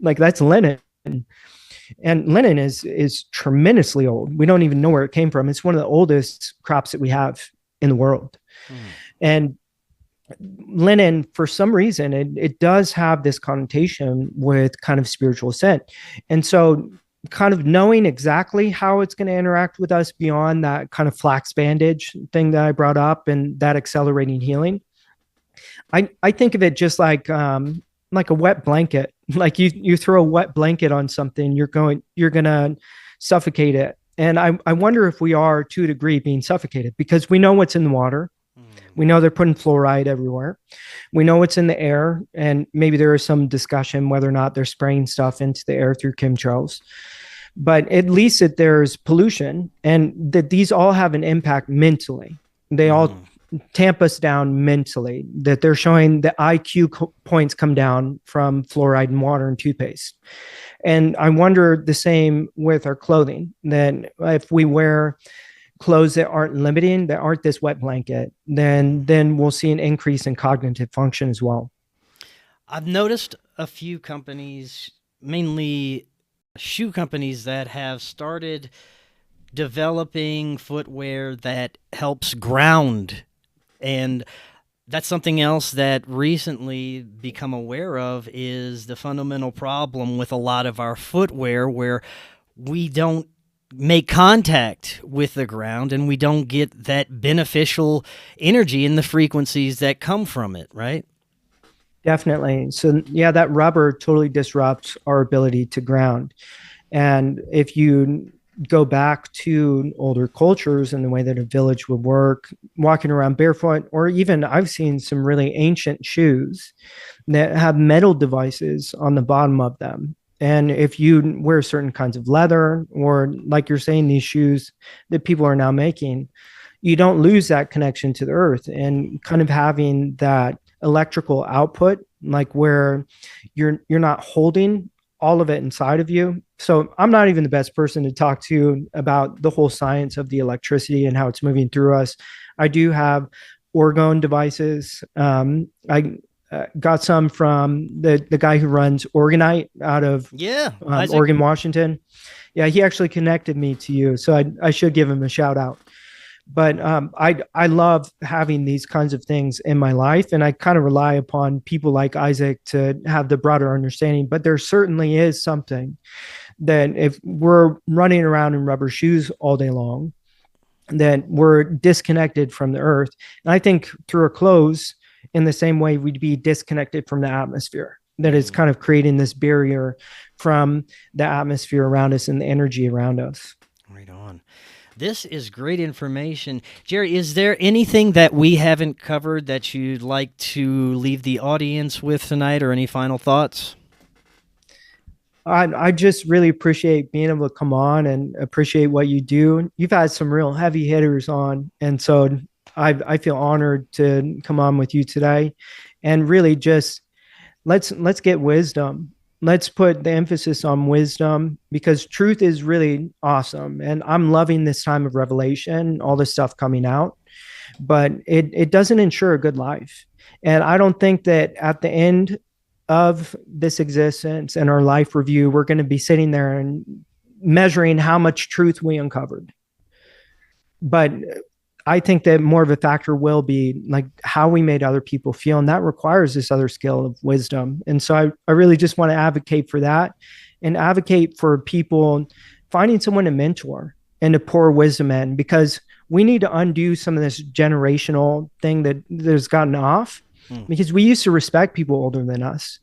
Like that's linen. And linen is tremendously old. We don't even know where it came from. It's one of the oldest crops that we have in the world. And linen, for some reason, it does have this connotation with kind of spiritual ascent. And so kind of knowing exactly how it's going to interact with us beyond that kind of flax bandage thing that I brought up and that accelerating healing, I think of it just like a wet blanket. Like you throw a wet blanket on something, you're going to suffocate it. And I wonder if we are, to a degree, being suffocated, because we know what's in the water. We know they're putting fluoride everywhere. We know what's in the air, and maybe there is some discussion whether or not they're spraying stuff into the air through chemtrails. But at least that there's pollution, and that these all have an impact mentally. They all tamp us down mentally, that they're showing the IQ points come down from fluoride in water and toothpaste. And I wonder the same with our clothing, that if we wear clothes that aren't limiting, that aren't this wet blanket, then we'll see an increase in cognitive function as well. I've noticed a few companies, mainly shoe companies, that have started developing footwear that helps ground. And that's something else that recently become aware of, is the fundamental problem with a lot of our footwear, where we don't make contact with the ground and we don't get that beneficial energy and the frequencies that come from it, right? Definitely. So yeah, that rubber totally disrupts our ability to ground. And if you go back to older cultures and the way that a village would work, walking around barefoot, or even I've seen some really ancient shoes that have metal devices on the bottom of them. And if you wear certain kinds of leather, or like you're saying, these shoes that people are now making, you don't lose that connection to the earth, and kind of having that electrical output, like where you're not holding all of it inside of you. So I'm not even the best person to talk to about the whole science of the electricity and how it's moving through us. I do have orgone devices. I got some from the guy who runs Organite out of Oregon, Washington. Yeah, he actually connected me to you, so I should give him a shout out. But I love having these kinds of things in my life, and I kind of rely upon people like Isaac to have the broader understanding. But there certainly is something that if we're running around in rubber shoes all day long, that we're disconnected from the earth. And I think through our clothes, in the same way, we'd be disconnected from the atmosphere. That is kind of creating this barrier from the atmosphere around us and the energy around us. Right on. This is great information. Jery, is there anything that we haven't covered that you'd like to leave the audience with tonight, or any final thoughts? I just really appreciate being able to come on and appreciate what you do. You've had some real heavy hitters on, and so I feel honored to come on with you today, and really just let's get wisdom. Let's put the emphasis on wisdom, because truth is really awesome. And I'm loving this time of revelation, all this stuff coming out, but it doesn't ensure a good life. And I don't think that at the end of this existence and our life review, we're going to be sitting there and measuring how much truth we uncovered. But I think that more of a factor will be like how we made other people feel. And that requires this other skill of wisdom. And so I really just want to advocate for that, and advocate for people finding someone to mentor and to pour wisdom in, because we need to undo some of this generational thing that has gotten off, because we used to respect people older than us.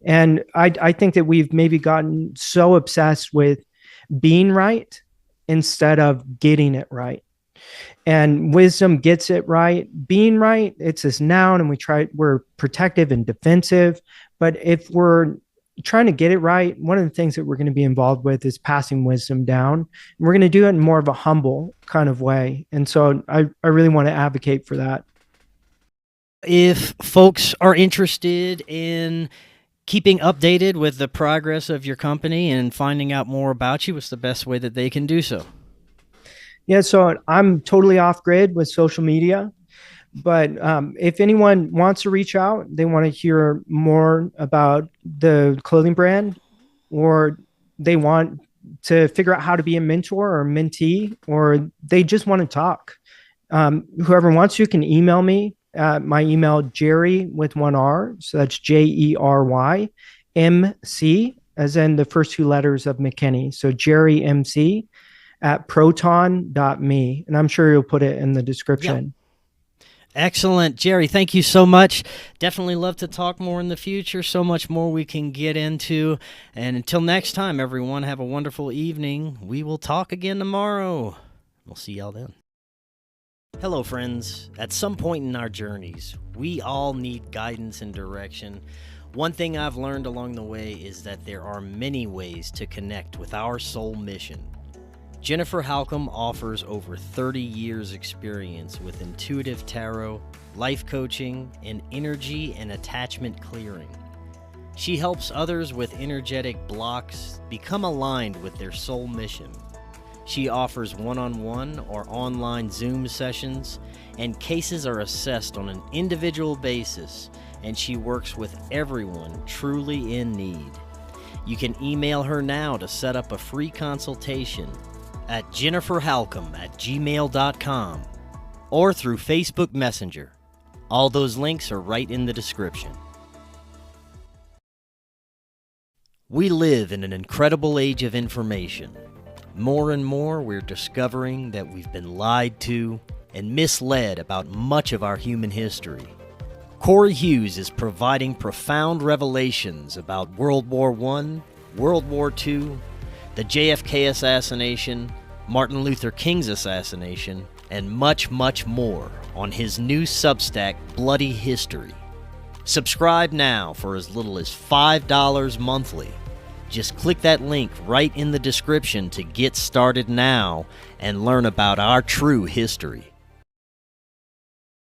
And I think that we've maybe gotten so obsessed with being right instead of getting it right. And wisdom gets it right. Being right, it's this noun, and we're protective and defensive. But if we're trying to get it right, one of the things that we're going to be involved with is passing wisdom down. And we're going to do it in more of a humble kind of way. And so I really want to advocate for that. If folks are interested in keeping updated with the progress of your company and finding out more about you, what's the best way that they can do so? Yeah, so I'm totally off grid with social media, but if anyone wants to reach out, they want to hear more about the clothing brand, or they want to figure out how to be a mentor or mentee, or they just want to talk. Whoever wants to can email me at my email, Jery with one R. So that's JERY MC, as in the first two letters of McKinney. So jerymc at proton.me. And I'm sure you'll put it in the description. Yep. Excellent. Jery, thank you so much. Definitely love to talk more in the future. So much more we can get into. And until next time, everyone, have a wonderful evening. We will talk again tomorrow. We'll see y'all then. Hello, friends. At some point in our journeys, we all need guidance and direction. One thing I've learned along the way is that there are many ways to connect with our soul mission. Jennifer Halcame offers over 30 years experience with intuitive tarot, life coaching, and energy and attachment clearing. She helps others with energetic blocks become aligned with their soul mission. She offers one-on-one or online Zoom sessions, and cases are assessed on an individual basis, and she works with everyone truly in need. You can email her now to set up a free consultation at jenniferhalcame@gmail.com or through Facebook Messenger. All those links are right in the description. We live in an incredible age of information. More and more, we're discovering that we've been lied to and misled about much of our human history. Cory Hughes is providing profound revelations about World War I, World War II, the JFK assassination, Martin Luther King's assassination, and much, much more on his new Substack, Bloody History. Subscribe now for as little as $5 monthly. Just click that link right in the description to get started now and learn about our true history.